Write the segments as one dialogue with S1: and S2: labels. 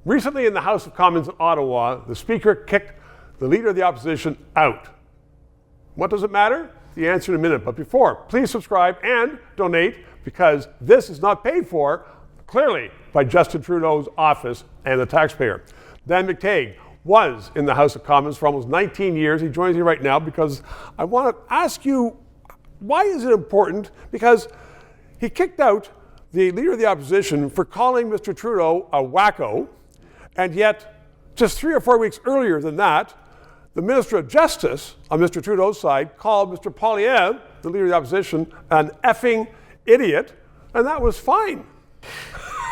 S1: Recently in the House of Commons in Ottawa, the Speaker kicked the Leader of the Opposition out. What does it matter? The answer in a minute. But before, please subscribe and donate, because this is not paid for, clearly, by Justin Trudeau's office and the taxpayer. Dan McTeague was in the House of Commons for almost 19 years. He joins me right now because I want to ask you, why is it important? Because he kicked out the Leader of the Opposition for calling Mr. Trudeau a wacko, and yet just 3 or 4 weeks earlier than that, the Minister of Justice on Mr. Trudeau's side called Mr. Poilievre, the Leader of the Opposition, an effing idiot, and that was fine.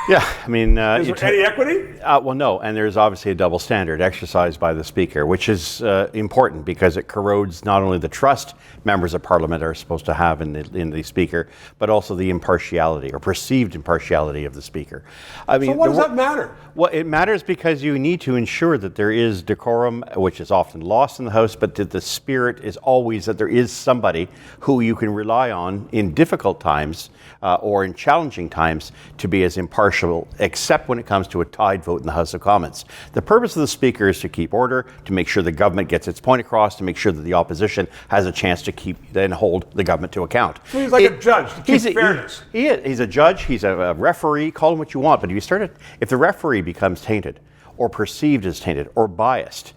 S2: Yeah, I mean...
S1: is there any equity?
S2: Well, no, and there's obviously a double standard exercised by the Speaker, which is important because it corrodes not only the trust members of Parliament are supposed to have in the Speaker, but also the impartiality or perceived impartiality of the Speaker. I mean,
S1: so what does that matter?
S2: Well, it matters because you need to ensure that there is decorum, which is often lost in the House, but that the spirit is always that there is somebody who you can rely on in difficult times or in challenging times to be as impartial, except when it comes to a tied vote in the House of Commons. The purpose of the Speaker is to keep order, to make sure the government gets its point across, to make sure that the opposition has a chance to keep and hold the government to account.
S1: So he's like a judge to keep fairness.
S2: He's a judge, he's a referee, call him what you want, but if the referee becomes tainted or perceived as tainted or biased,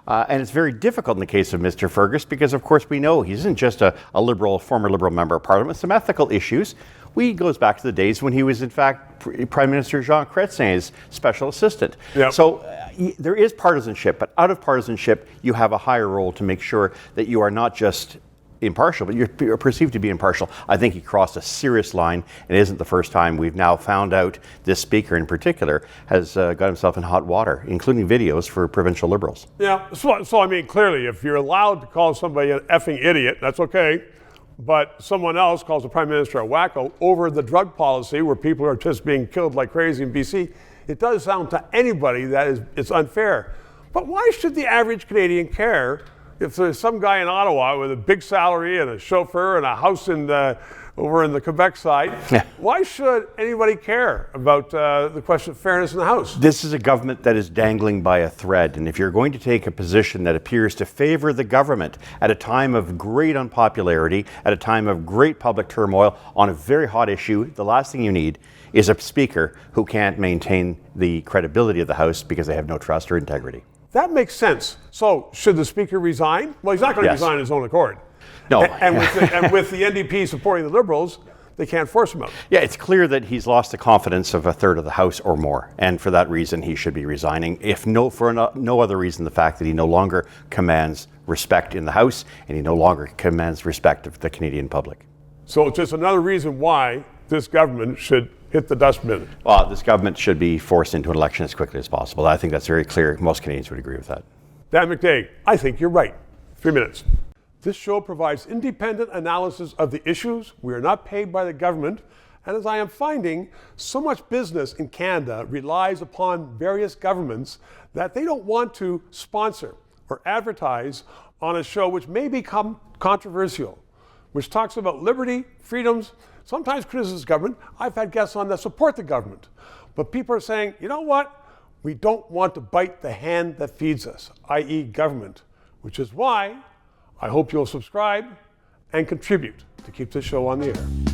S2: and it's very difficult in the case of Mr. Fergus because, of course, we know he isn't just a former Liberal member of Parliament with some ethical issues. He goes back to the days when he was, in fact, Prime Minister Jean Chrétien's special assistant. Yep. So there is partisanship, but out of partisanship, you have a higher role to make sure that you are not just impartial, but you're perceived to be impartial. I think he crossed a serious line. It isn't the first time. We've now found out this Speaker in particular has got himself in hot water, including videos for provincial Liberals.
S1: Yeah, so I mean, clearly, if you're allowed to call somebody an effing idiot, that's okay. But someone else calls the Prime Minister a wacko over the drug policy where people are just being killed like crazy in BC, it does sound to anybody that it's unfair. But why should the average Canadian care if there's some guy in Ottawa with a big salary and a chauffeur and a house over in the Quebec side? Yeah. Why should anybody care about the question of fairness in the House?
S2: This is a government that is dangling by a thread, and if you're going to take a position that appears to favor the government at a time of great unpopularity, at a time of great public turmoil on a very hot issue, the last thing you need is a Speaker who can't maintain the credibility of the House because they have no trust or integrity.
S1: That makes sense. So, should the Speaker resign? Well, he's not going to resign on his own accord.
S2: No.
S1: And with the NDP supporting the Liberals, they can't force him out.
S2: Yeah, it's clear that he's lost the confidence of a third of the House or more. And for that reason, he should be resigning. For no other reason, the fact that he no longer commands respect in the House and he no longer commands respect of the Canadian public.
S1: So it's just another reason why this government should hit the dustbin.
S2: Well, this government should be forced into an election as quickly as possible. I think that's very clear. Most Canadians would agree with that.
S1: Dan McTeague, I think you're right. 3 minutes. This show provides independent analysis of the issues. We are not paid by the government. And as I am finding, so much business in Canada relies upon various governments that they don't want to sponsor or advertise on a show which may become controversial, which talks about liberty, freedoms, sometimes criticizes government. I've had guests on that support the government. But people are saying, you know what? We don't want to bite the hand that feeds us, i.e. government, which is why I hope you'll subscribe and contribute to keep this show on the air.